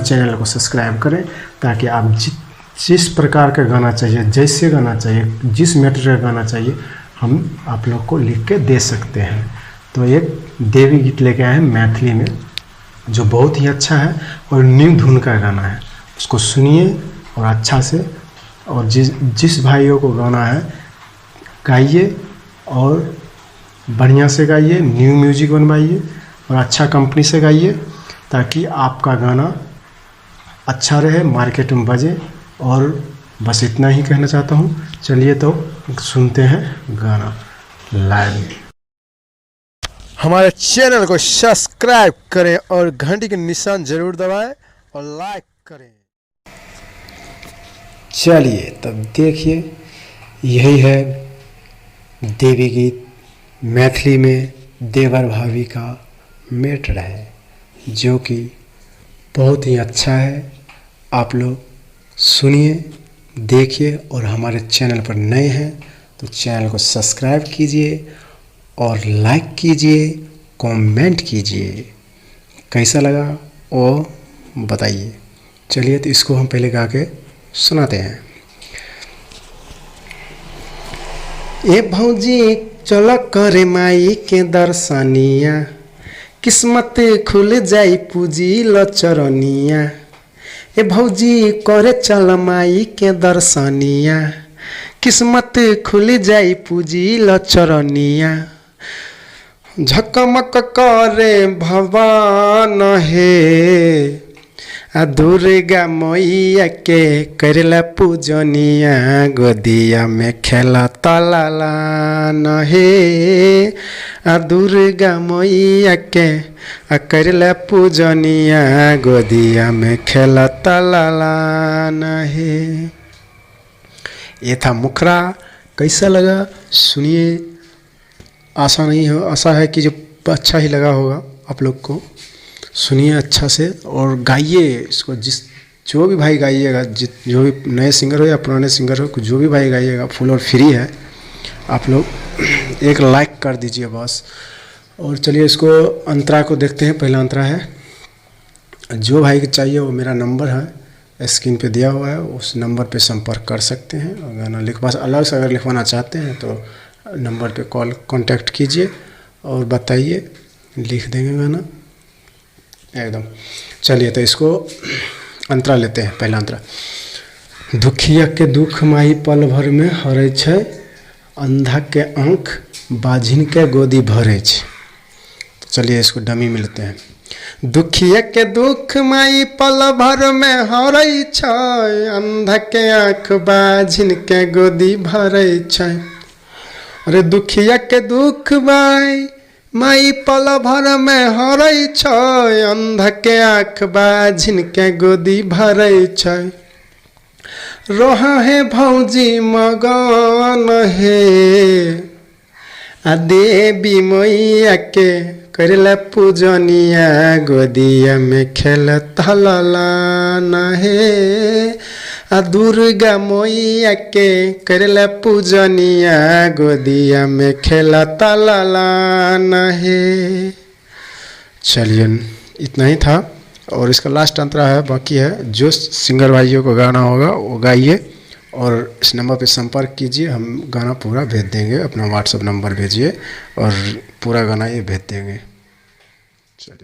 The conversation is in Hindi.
चैनल को सब्सक्राइब करें ताकि आप जिस प्रकार का गाना चाहिए, जैसे गाना चाहिए, जिस मैटर का गाना चाहिए, हम आप लोग को लिख के दे सकते हैं। तो एक देवी गीत लेके आए हैं मैथिली में, जो बहुत ही अच्छा है और न्यू धुन का गाना है। उसको सुनिए और अच्छा से, और जिस भाइयों को गाना है गाइए और बढ़िया से गाइए, न्यू म्यूजिक बनवाइए और अच्छा कंपनी से गाइए ताकि आपका गाना अच्छा रहे, मार्केट में बजे। और बस इतना ही कहना चाहता हूँ। चलिए तो सुनते हैं गाना लाइव। हमारे चैनल को सब्सक्राइब करें और घंटी के निशान जरूर दबाएं और लाइक करें। चलिए तब देखिए, यही है देवी गीत मैथिली में देवर भाभी का मैटर है, जो कि बहुत ही अच्छा है। आप लोग सुनिए, देखिए, और हमारे चैनल पर नए हैं तो चैनल को सब्सक्राइब कीजिए और लाइक कीजिए, कमेंट कीजिए, कैसा लगा वो बताइए। चलिए तो इसको हम पहले गा के सुनाते हैं। ए भौजी चल करे माई के दर्शनिया, किस्मत खुल जाई पूजी लचरनिया। ए भौजी करे चल माई के दर्शनिया, किस्मत खुल जाई पूजी लचरनिया। झकमक करे भवान हे, दुर्गा मैया के करला पूजनिया। गोदिया में खेला तलालान हे, दुर्गा मैया के करला पूजनिया। गोदिया में खेला तलालान हे। ये था मुखरा। कैसा लगा सुनिए। आशा है कि जो अच्छा ही लगा होगा आप लोग को। सुनिए अच्छा से और गाइए इसको। जो भी भाई गाइएगा, जो भी नए सिंगर हो या पुराने सिंगर हो, जो भी भाई गाइएगा, फुल और फ्री है। आप लोग एक लाइक कर दीजिए बस। और चलिए इसको अंतरा को देखते हैं। पहला अंतरा है, जो भाई को चाहिए वो मेरा नंबर है स्क्रीन पे दिया हुआ है, उस नंबर पे संपर्क कर सकते हैं। और गाना बस अलग से अगर लिखवाना चाहते हैं तो नंबर पे कांटेक्ट कीजिए और बताइए, लिख देंगे गाना एकदम। चलिए तो इसको अंतरा लेते हैं। पहला अंतरा। दुखिया के दुख माई पल भर में हरै छै, अंधा के आँख बाझिन के गोदी भरे छै। तो चलिए इसको डमी में लेते हैं। दुखिया के दुख माई पल भर में हरै छै, अंधा के आँख बाझिन के गोदी भरे छै। अरे दुखिया के दुख माई पल भर में हरै छै, अंधा के आँख बाझिन के गोदी भरै छै। रोहा है भौजी मगन हे, देवी मैया के करला पूजनिया। गोदिया में खेलत ललान हे, दुर्गा मैया के करला पूजनिया। गोदिया में खेलत ललान हे। चलिए इतना ही था और इसका लास्ट अंतरा है, बाकी है। जो सिंगर भाइयों को गाना होगा वो गाइए और इस नंबर पे संपर्क कीजिए। हम गाना पूरा भेज देंगे। अपना व्हाट्सएप नंबर भेजिए और पूरा गाना ये भेज देंगे। चलिए।